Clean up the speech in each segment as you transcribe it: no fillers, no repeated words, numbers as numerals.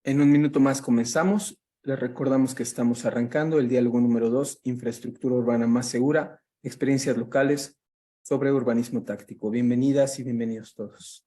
En un minuto más comenzamos. Les recordamos que estamos arrancando el diálogo número 2, infraestructura urbana más segura, experiencias locales sobre urbanismo táctico. Bienvenidas y bienvenidos todos.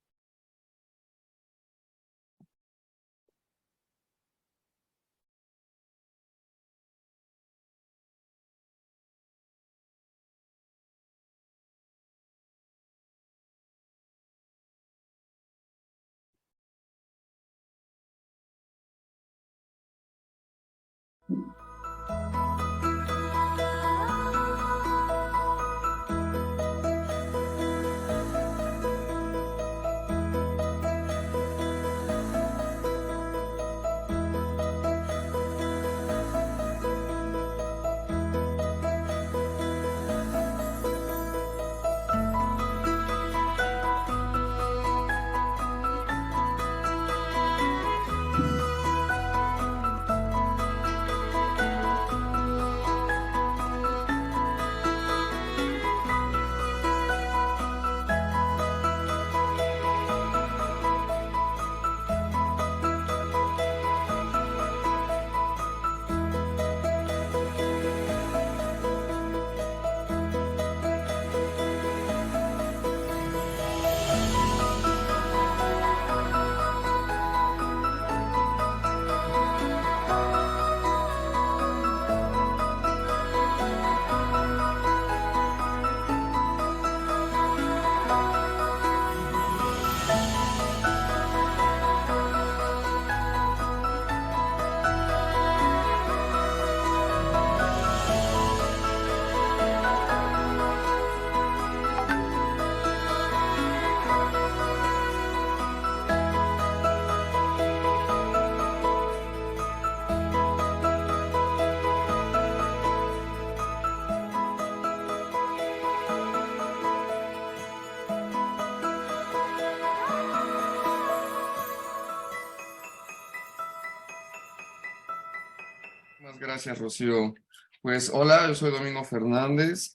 Muchas gracias, Rocío. Pues hola, yo soy Domingo Fernández.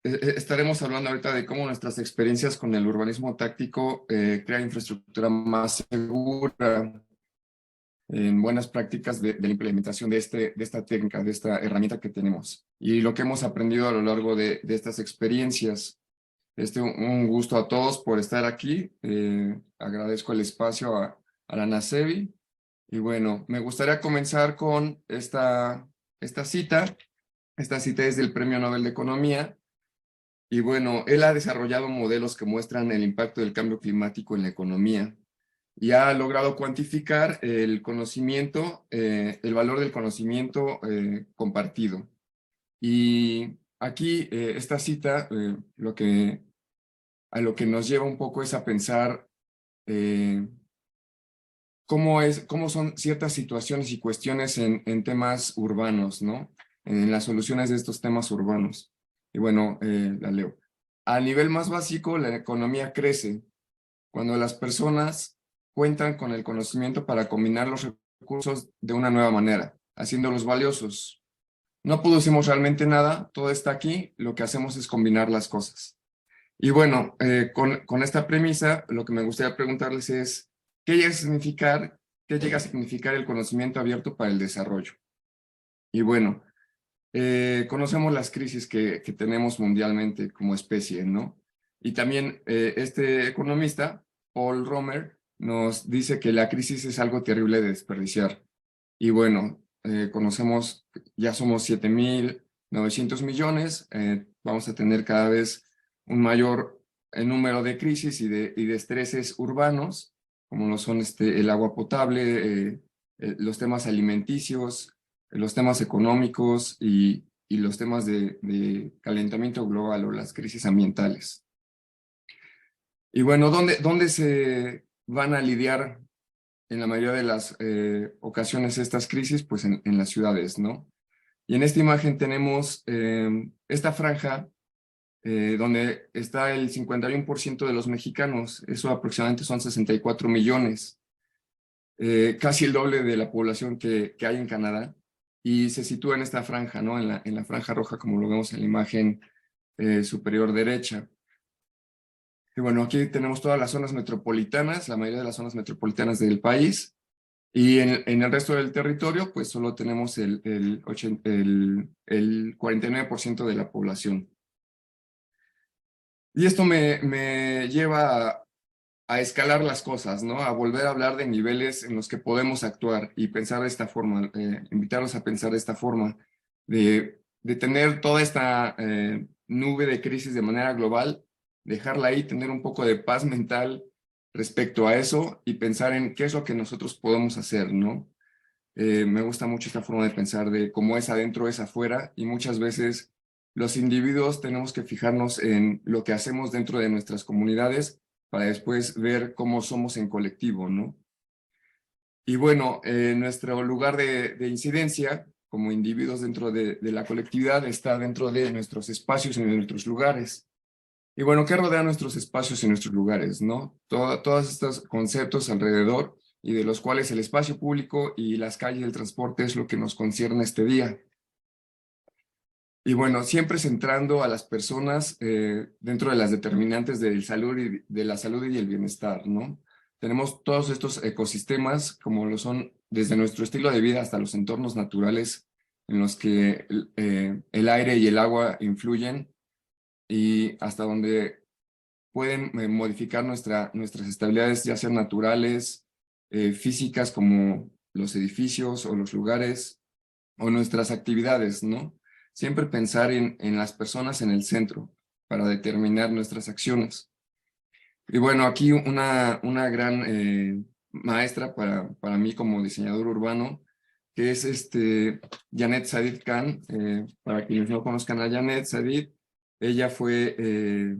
Estaremos hablando ahorita de cómo nuestras experiencias con el urbanismo táctico crea infraestructura más segura, en buenas prácticas de la implementación de esta técnica, de esta herramienta que tenemos. Y lo que hemos aprendido a lo largo de estas experiencias. Un gusto a todos por estar aquí. Agradezco el espacio a la NACEBI. Y bueno, me gustaría comenzar con esta cita. Esta cita es del Premio Nobel de Economía. Y bueno, él ha desarrollado modelos que muestran el impacto del cambio climático en la economía y ha logrado cuantificar el conocimiento, el valor del conocimiento compartido. Y aquí, esta cita, a lo que nos lleva un poco es a pensar cómo son ciertas situaciones y cuestiones en temas urbanos, ¿no? En las soluciones de estos temas urbanos. Y bueno, la leo. A nivel más básico, la economía crece cuando las personas cuentan con el conocimiento para combinar los recursos de una nueva manera, haciéndolos valiosos. No producimos realmente nada, todo está aquí, lo que hacemos es combinar las cosas. Y bueno, con esta premisa, lo que me gustaría preguntarles es, ¿qué llega a significar el conocimiento abierto para el desarrollo? Y bueno, conocemos las crisis que tenemos mundialmente como especie, ¿no? Y también este economista, Paul Romer, nos dice que la crisis es algo terrible de desperdiciar. Y bueno, conocemos, ya somos 7.900 millones, vamos a tener cada vez un mayor número de crisis y de estreses urbanos, como lo son el agua potable, los temas alimenticios, los temas económicos y los temas de calentamiento global o las crisis ambientales. Y bueno, ¿dónde se van a lidiar en la mayoría de las ocasiones estas crisis? Pues en las ciudades, ¿no? Y en esta imagen tenemos esta franja donde está el 51% de los mexicanos, eso aproximadamente son 64 millones, casi el doble de la población que hay en Canadá, y se sitúa en esta franja, ¿no? En la franja roja, como lo vemos en la imagen superior derecha. Y bueno, aquí tenemos todas las zonas metropolitanas, la mayoría de las zonas metropolitanas del país. Y en el resto del territorio, pues solo tenemos el 49% de la población. Y esto me lleva a escalar las cosas, ¿no? A volver a hablar de niveles en los que podemos actuar y pensar de esta forma, invitarlos a pensar de esta forma, de tener toda esta nube de crisis de manera global, dejarla ahí, tener un poco de paz mental respecto a eso y pensar en qué es lo que nosotros podemos hacer, ¿no? Me gusta mucho esta forma de pensar de cómo es adentro, es afuera, y muchas veces los individuos tenemos que fijarnos en lo que hacemos dentro de nuestras comunidades para después ver cómo somos en colectivo, ¿no? Y bueno, nuestro lugar de incidencia como individuos dentro de la colectividad está dentro de nuestros espacios y de nuestros lugares. Y bueno, ¿qué rodea nuestros espacios y nuestros lugares, no? Todos estos conceptos alrededor y de los cuales el espacio público y las calles del transporte es lo que nos concierne este día. Y bueno, siempre centrando a las personas dentro de las determinantes de la salud y el bienestar, ¿no? Tenemos todos estos ecosistemas, como lo son desde nuestro estilo de vida hasta los entornos naturales en los que el aire y el agua influyen y hasta donde pueden modificar nuestras estabilidades, ya sean naturales, físicas, como los edificios o los lugares, o nuestras actividades, ¿no? Siempre pensar en las personas en el centro para determinar nuestras acciones. Y bueno, aquí una gran maestra para mí como diseñador urbano, que es Janet Said Khan. Para quienes no conozcan a Janet Said, ella fue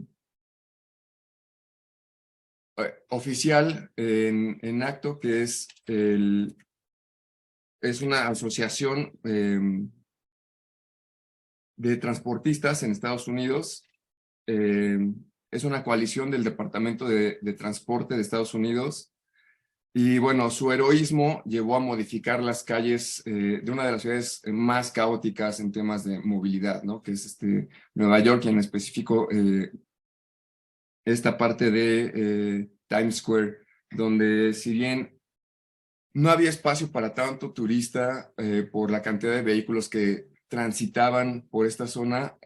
oficial en ACTO, que es una asociación de transportistas en Estados Unidos. Eh, es una coalición del Departamento de Transporte de Estados Unidos. Y bueno, su heroísmo llevó a modificar las calles de una de las ciudades más caóticas en temas de movilidad, ¿no? Que es Nueva York, y en específico esta parte de Times Square, donde si bien no había espacio para tanto turista por la cantidad de vehículos que transitaban por esta zona,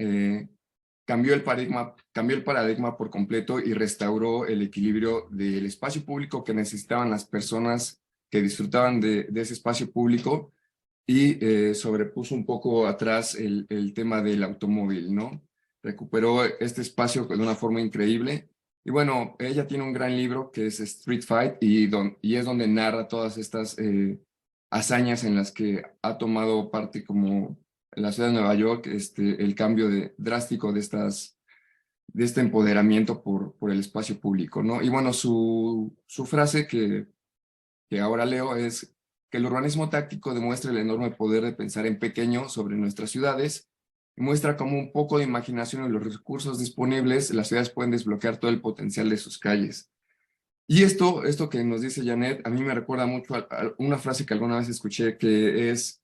cambió el paradigma por completo y restauró el equilibrio del espacio público que necesitaban las personas que disfrutaban de ese espacio público, y sobrepuso un poco atrás el tema del automóvil, ¿no? Recuperó este espacio de una forma increíble. Y bueno, ella tiene un gran libro que es Street Fight, y es donde narra todas estas hazañas en las que ha tomado parte como en la ciudad de Nueva York, el cambio drástico de este empoderamiento por el espacio público, ¿no? Y bueno, su frase que ahora leo es que el urbanismo táctico demuestra el enorme poder de pensar en pequeño sobre nuestras ciudades, y muestra cómo un poco de imaginación y los recursos disponibles, las ciudades pueden desbloquear todo el potencial de sus calles. Y esto que nos dice Janet, a mí me recuerda mucho a una frase que alguna vez escuché, que es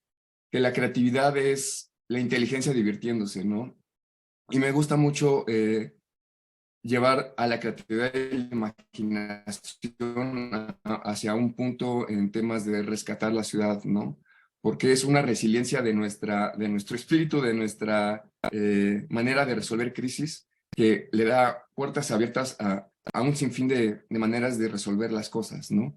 que la creatividad es la inteligencia divirtiéndose, ¿no? Y me gusta mucho llevar a la creatividad y la imaginación hacia un punto en temas de rescatar la ciudad, ¿no? Porque es una resiliencia de nuestro espíritu, de nuestra manera de resolver crisis, que le da puertas abiertas a un sinfín de maneras de resolver las cosas, ¿no?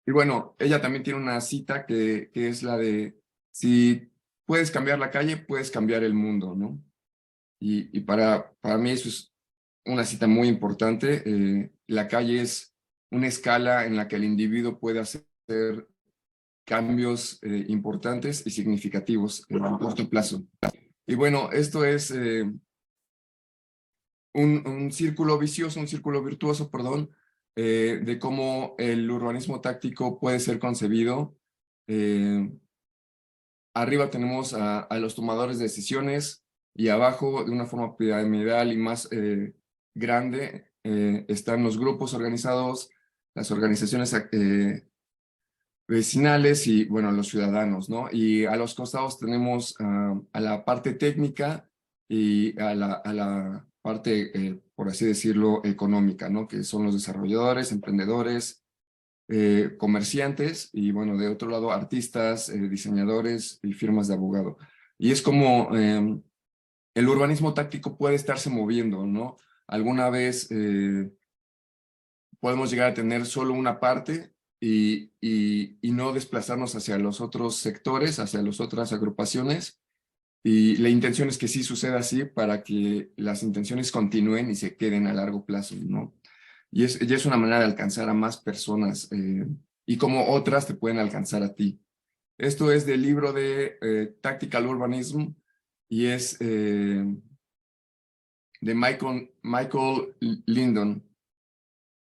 Y bueno, ella también tiene una cita que es la de: si puedes cambiar la calle, puedes cambiar el mundo, ¿no? Y para mí eso es una cita muy importante. La calle es una escala en la que el individuo puede hacer cambios importantes y significativos en el corto plazo. Y bueno, esto es un círculo vicioso, un círculo virtuoso, perdón, de cómo el urbanismo táctico puede ser concebido. Arriba tenemos a los tomadores de decisiones, y abajo, de una forma piramidal y más grande, están los grupos organizados, las organizaciones vecinales y, bueno, los ciudadanos, ¿no? Y a los costados tenemos a la parte técnica, y a la parte, por así decirlo, económica, ¿no? Que son los desarrolladores, emprendedores, comerciantes y, bueno, de otro lado, artistas, diseñadores y firmas de abogado. Y es como el urbanismo táctico puede estarse moviendo, ¿no? Alguna vez podemos llegar a tener solo una parte y no desplazarnos hacia los otros sectores, hacia las otras agrupaciones. Y la intención es que sí suceda así para que las intenciones continúen y se queden a largo plazo, ¿no? Y es una manera de alcanzar a más personas y como otras te pueden alcanzar a ti. Esto es del libro de Tactical Urbanism y es de Michael Lindon.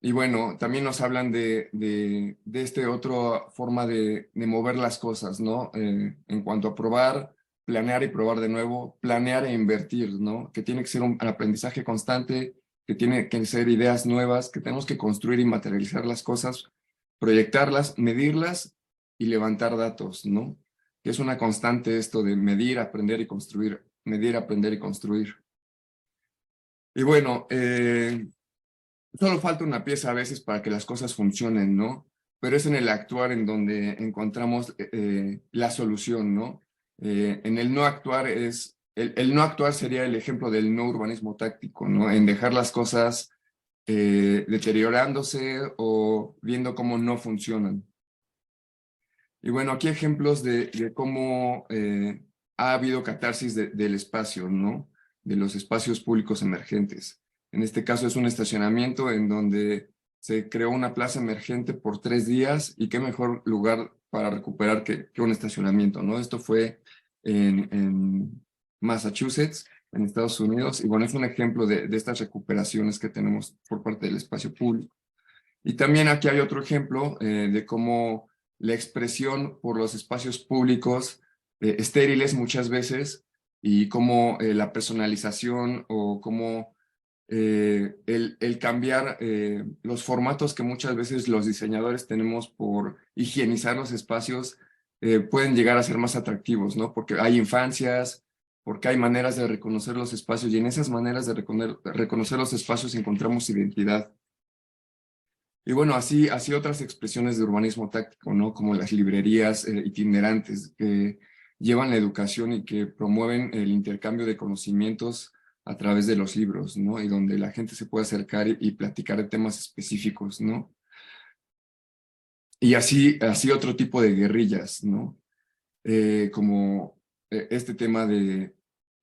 Y bueno, también nos hablan de esta otra forma de mover las cosas, ¿no? En cuanto a probar, planear y probar de nuevo, planear e invertir, ¿no? Que tiene que ser un aprendizaje constante, que tiene que ser ideas nuevas, que tenemos que construir y materializar las cosas, proyectarlas, medirlas y levantar datos, ¿no? Que es una constante esto de medir, aprender y construir, medir, aprender y construir. Y bueno, solo falta una pieza a veces para que las cosas funcionen, ¿no? Pero es en el actuar en donde encontramos la solución, ¿no? En el no actuar el no actuar sería el ejemplo del no urbanismo táctico, ¿no? En dejar las cosas deteriorándose o viendo cómo no funcionan. Y bueno, aquí ejemplos de cómo ha habido catarsis del espacio, ¿no? De los espacios públicos emergentes. En este caso es un estacionamiento en donde se creó una plaza emergente por 3 días y qué mejor lugar para recuperar que un estacionamiento, ¿no? Esto fue en Massachusetts, en Estados Unidos, y bueno, es un ejemplo de estas recuperaciones que tenemos por parte del espacio público. Y también aquí hay otro ejemplo de cómo la expresión por los espacios públicos estériles muchas veces y cómo la personalización o cómo el cambiar los formatos que muchas veces los diseñadores tenemos por higienizar los espacios pueden llegar a ser más atractivos, ¿no? Porque hay infancias, porque hay maneras de reconocer los espacios y en esas maneras de reconocer los espacios encontramos identidad. Y bueno, así otras expresiones de urbanismo táctico, ¿no? Como las librerías itinerantes que llevan la educación y que promueven el intercambio de conocimientos a través de los libros, ¿no? Y donde la gente se puede acercar y platicar de temas específicos, ¿no? Y así otro tipo de guerrillas, ¿no? Como este tema de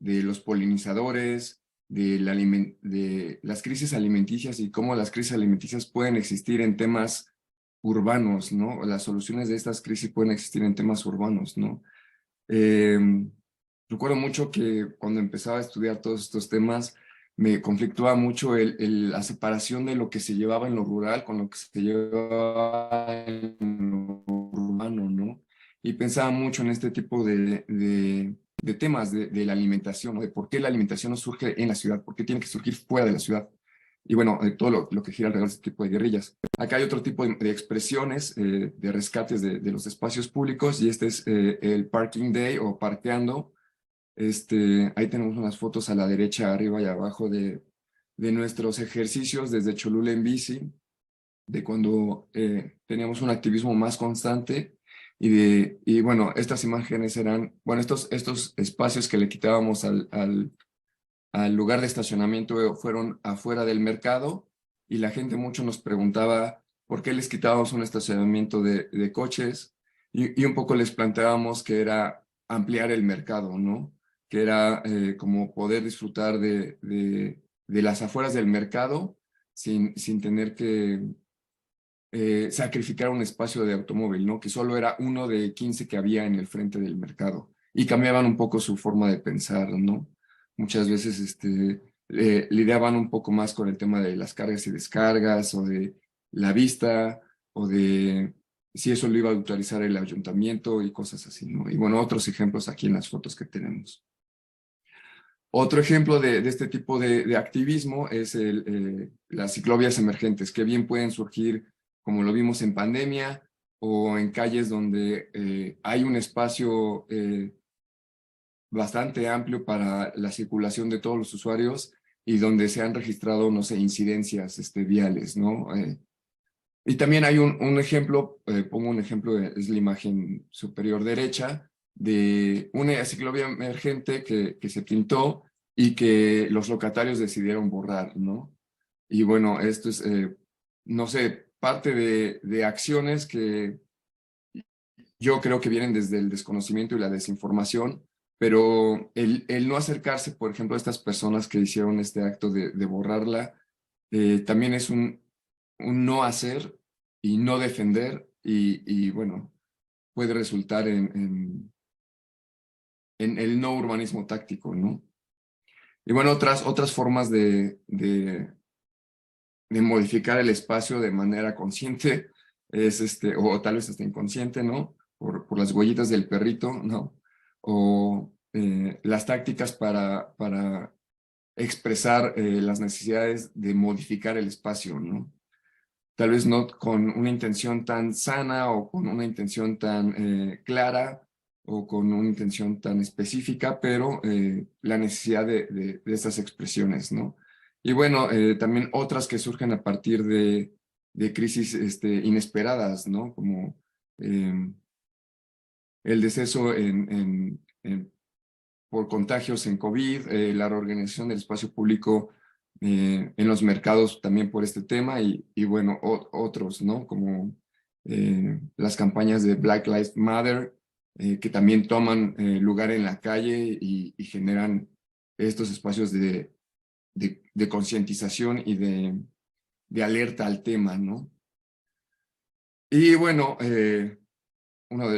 los polinizadores, de las crisis alimenticias y cómo las crisis alimenticias pueden existir en temas urbanos, ¿no? Las soluciones de estas crisis pueden existir en temas urbanos, ¿no? Recuerdo mucho que cuando empezaba a estudiar todos estos temas, me conflictuaba mucho la separación de lo que se llevaba en lo rural con lo que se llevaba en lo urbano, ¿no? Y pensaba mucho en este tipo de temas de la alimentación, ¿no? De por qué la alimentación no surge en la ciudad, por qué tiene que surgir fuera de la ciudad. Y bueno, todo lo que gira alrededor de este tipo de guerrillas. Acá hay otro tipo de expresiones, de rescates de los espacios públicos, y este es el Parking Day o parqueando. Ahí tenemos unas fotos a la derecha, arriba y abajo de nuestros ejercicios desde Cholula en bici, de cuando teníamos un activismo más constante y bueno, estas imágenes eran, bueno, estos espacios que le quitábamos al lugar de estacionamiento fueron afuera del mercado y la gente mucho nos preguntaba por qué les quitábamos un estacionamiento de coches y un poco les planteábamos que era ampliar el mercado, ¿no? Que era como poder disfrutar de las afueras del mercado sin tener que sacrificar un espacio de automóvil, ¿no? Que solo era uno de 15 que había en el frente del mercado y cambiaban un poco su forma de pensar, ¿no? Muchas veces lidiaban un poco más con el tema de las cargas y descargas o de la vista o de si eso lo iba a autorizar el ayuntamiento y cosas así, ¿no? Y bueno, otros ejemplos aquí en las fotos que tenemos. Otro ejemplo de este tipo de activismo es las ciclovías emergentes, que bien pueden surgir, como lo vimos en pandemia, o en calles donde hay un espacio bastante amplio para la circulación de todos los usuarios y donde se han registrado, no sé, incidencias viales, ¿no? Y también hay un ejemplo, pongo un ejemplo, es la imagen superior derecha, de una ciclovía emergente que se pintó y que los locatarios decidieron borrar, ¿no? Y bueno, esto es, no sé, parte de acciones que yo creo que vienen desde el desconocimiento y la desinformación, pero el no acercarse, por ejemplo, a estas personas que hicieron este acto de borrarla, también es un no hacer y no defender, y bueno, puede resultar en el no urbanismo táctico, ¿no? Y bueno, otras formas de modificar el espacio de manera consciente es o tal vez hasta inconsciente, ¿no? Por las huellitas del perrito, ¿no? O las tácticas para expresar las necesidades de modificar el espacio, ¿no? Tal vez no con una intención tan sana o con una intención tan clara o con una intención tan específica, pero la necesidad de estas expresiones, ¿no? Y bueno, también otras que surgen a partir de crisis inesperadas, ¿no? Como el deceso por contagios en COVID, la reorganización del espacio público en los mercados también por este tema y bueno, otros, ¿no? Como las campañas de Black Lives Matter, que también toman lugar en la calle y generan estos espacios de concientización y de alerta al tema, ¿no? Y bueno,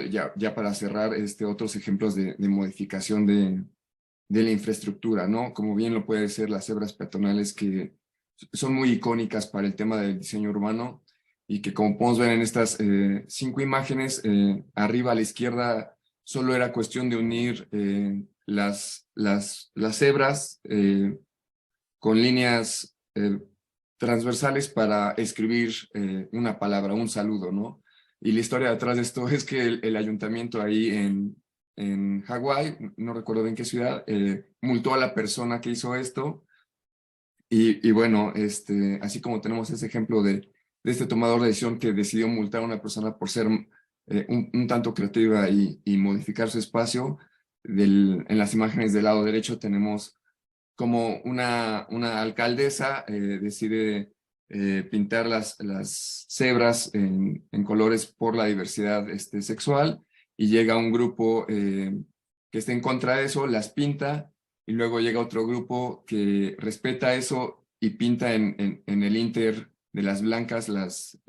ya para cerrar, otros ejemplos de modificación de la infraestructura, ¿no? Como bien lo puede ser las cebras peatonales que son muy icónicas para el tema del diseño urbano y que como podemos ver en estas 5 imágenes, arriba a la izquierda solo era cuestión de unir las cebras con líneas transversales para escribir una palabra, un saludo, ¿no? Y la historia detrás de esto es que el ayuntamiento ahí en Hawái, no recuerdo bien qué ciudad, multó a la persona que hizo esto. Y bueno, así como tenemos ese ejemplo de este tomador de decisión que decidió multar a una persona por ser un tanto creativa y modificar su espacio, en las imágenes del lado derecho tenemos como una alcaldesa decide pintar las cebras en colores por la diversidad sexual y llega un grupo que está en contra de eso, las pinta y luego llega otro grupo que respeta eso y pinta en el inter de las blancas las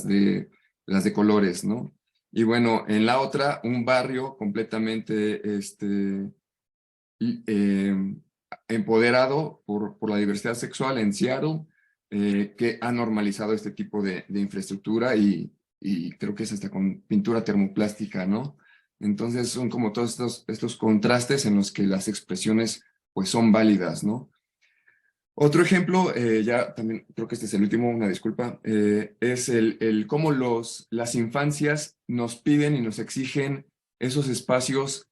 de colores, ¿no? Y bueno, en la otra, un barrio completamente eh, empoderado por la diversidad sexual en Seattle, que ha normalizado este tipo de infraestructura y creo que es hasta con pintura termoplástica, ¿no? Entonces son como todos estos contrastes en los que las expresiones pues son válidas, ¿no? Otro ejemplo, ya también creo que este es el último, una disculpa, es el cómo las infancias nos piden y nos exigen esos espacios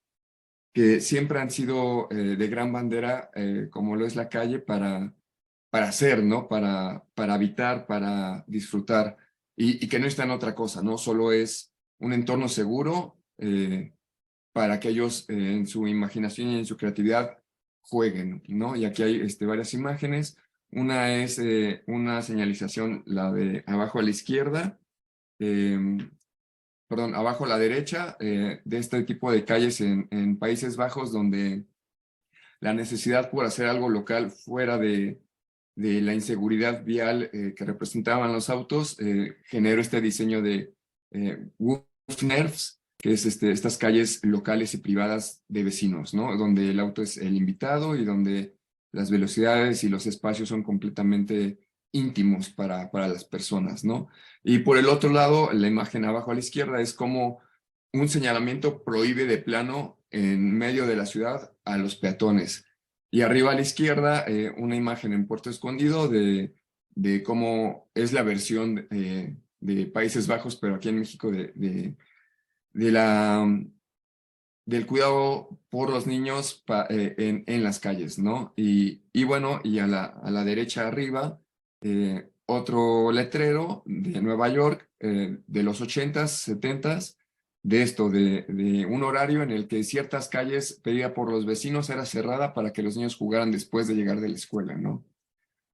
que siempre han sido de gran bandera, como lo es la calle, para hacer, ¿no? Para habitar, para disfrutar, y que no está en otra cosa, ¿no? Solo es un entorno seguro para que ellos en su imaginación y en su creatividad jueguen, ¿no? Y aquí hay varias imágenes. Una es una señalización, la de abajo a la izquierda, perdón, abajo a la derecha, de este tipo de calles en Países Bajos, donde la necesidad por hacer algo local fuera de la inseguridad vial que representaban los autos, generó este diseño de Wolfnerves, que es estas calles locales y privadas de vecinos, ¿no? Donde el auto es el invitado y donde las velocidades y los espacios son completamente íntimos para las personas, ¿no? Y por el otro lado, la imagen abajo a la izquierda es como un señalamiento prohíbe de plano en medio de la ciudad a los peatones. Y arriba a la izquierda, una imagen en Puerto Escondido de cómo es la versión de Países Bajos, pero aquí en México de del cuidado por los niños en las calles, ¿no? Y bueno, y a la derecha arriba, otro letrero de Nueva York, de los 80s, 70s, de esto, de un horario en el que ciertas calles pedida por los vecinos era cerrada para que los niños jugaran después de llegar de la escuela, ¿no?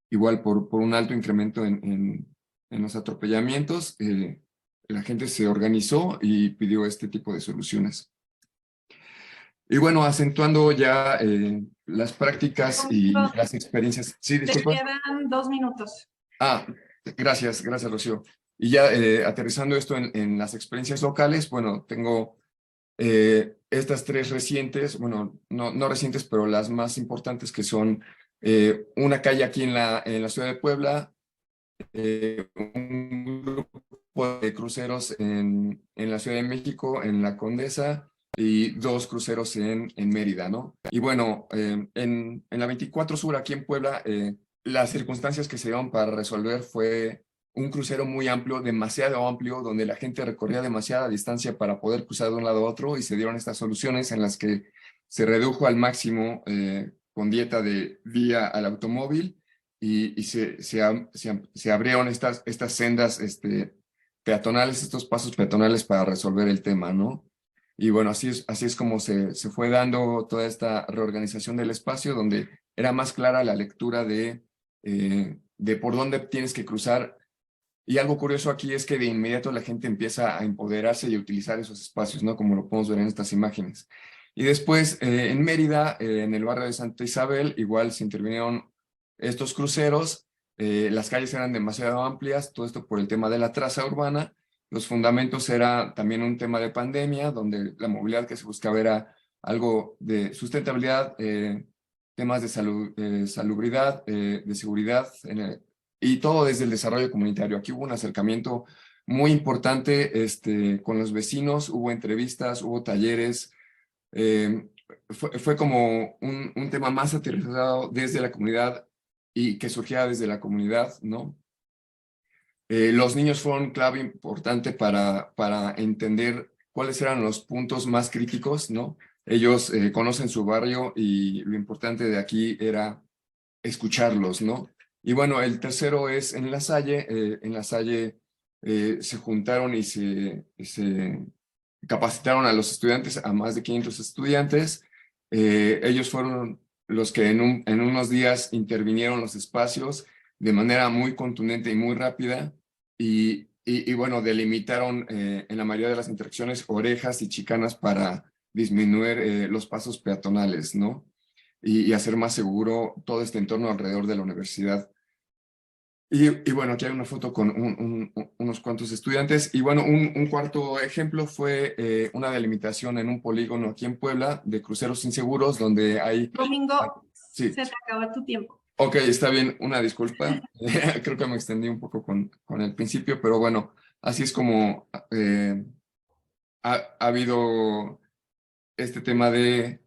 Igual por un alto incremento en los atropellamientos, la gente se organizó y pidió este tipo de soluciones. Y bueno, acentuando ya las prácticas y las experiencias. Sí, Te disculpa. quedan 2 minutos. Ah, gracias, Rocío. Y ya aterrizando esto en las experiencias locales, bueno, tengo estas 3 recientes, bueno, no recientes, pero las más importantes, que son una calle aquí en la ciudad de Puebla, un grupo de cruceros en la Ciudad de México, en la Condesa, y 2 cruceros en Mérida, ¿no? Y bueno, en la 24 Sur, aquí en Puebla, las circunstancias que se dieron para resolver fue un crucero muy amplio, demasiado amplio, donde la gente recorría demasiada distancia para poder cruzar de un lado a otro, y se dieron estas soluciones en las que se redujo al máximo con dieta de vía al automóvil, y se abrieron estas sendas peatonales, estos pasos peatonales para resolver el tema, ¿no? Y bueno, así es como se fue dando toda esta reorganización del espacio, donde era más clara la lectura de por dónde tienes que cruzar. Y algo curioso aquí es que de inmediato la gente empieza a empoderarse y a utilizar esos espacios, ¿no? Como lo podemos ver en estas imágenes. Y después, en Mérida, en el barrio de Santa Isabel, igual se intervinieron estos cruceros. Las calles eran demasiado amplias, todo esto por el tema de la traza urbana. Los fundamentos era también un tema de pandemia, donde la movilidad que se buscaba era algo de sustentabilidad, temas de salubridad, de seguridad, y todo desde el desarrollo comunitario. Aquí hubo un acercamiento muy importante con los vecinos, hubo entrevistas, hubo talleres. Fue como un tema más aterrizado desde la comunidad y que surgía desde la comunidad, ¿no? Los niños fueron clave importante para entender cuáles eran los puntos más críticos, ¿no? Ellos conocen su barrio, y lo importante de aquí era escucharlos, ¿no? Y bueno, el tercero es en La Salle. En La Salle se juntaron y se capacitaron a los estudiantes, a más de 500 estudiantes. Ellos fueron los que en unos días intervinieron los espacios de manera muy contundente y muy rápida, y bueno, delimitaron en la mayoría de las interacciones orejas y chicanas para disminuir los pasos peatonales, ¿no? Y hacer más seguro todo este entorno alrededor de la universidad. Y bueno, aquí hay una foto con unos cuantos estudiantes. Y bueno, un cuarto ejemplo fue una delimitación en un polígono aquí en Puebla de cruceros inseguros, donde hay... Domingo, Sí. se te acaba tu tiempo. Ok, está bien, una disculpa. Creo que me extendí un poco con el principio, pero bueno, así es como ha habido este tema de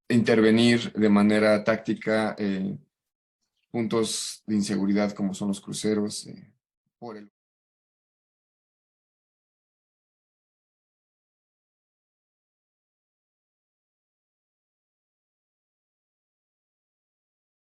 intervenir de manera táctica puntos de inseguridad como son los cruceros por el